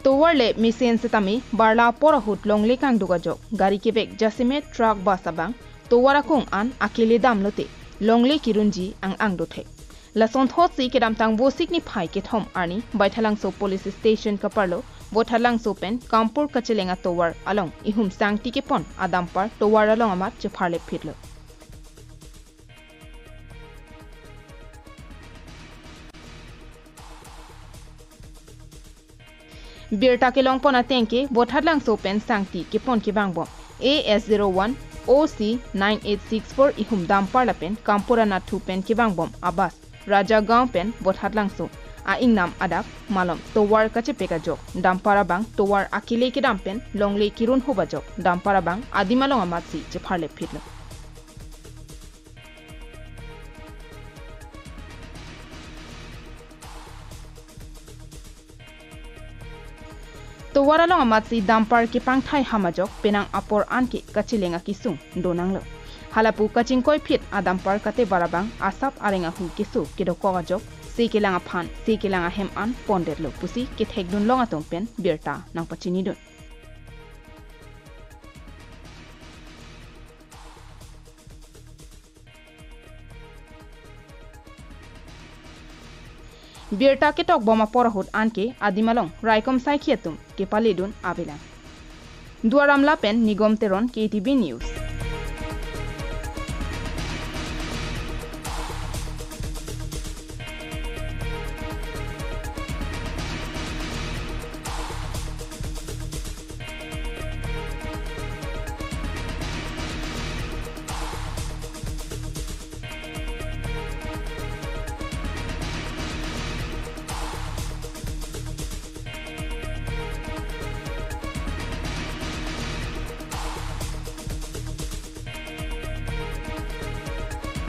Towarle misen setami barla porahut longle kang duga jok gari kebek jasime truck bus abang towara kong an akile dam lote longle kirunji ang dothe lason thot si kedam tang bosik ni phai ke thom arni baithalang so police station kaparlo bothalang so pen kampur kachelenga towar along ihum sang tike pon adampar towar along amat chepharle phitlo Birta ke long pona tenke bothalang so pen sangti ke pon ke bangbom AS01 OC 9864 ihum dampar lapen kampura na thu pen ke bangbom abas Raja Gaon pen bothatlang so a ingnam adak malom towar kache peka jok dampara bang towar akile ke dampen longle kirun hoba jok dampara bang adimalong amatsi je pharle phitlo towar along amatsi dampar ke pangthai hamajok penang apor anke kachilenga kisung donanglo halapu kachingkoi phit adampar kate barabang asap arenga hu kisu kidoko jok Sikilanga phan, sikilanga hem an pondet lo pusi ke thekdun longa tompen birta nang pachini dun. Birta ke tok boma porahut anke adimalong raikom sai khietum ke paledun abelan. Duaram lapen nigom teron KTV News.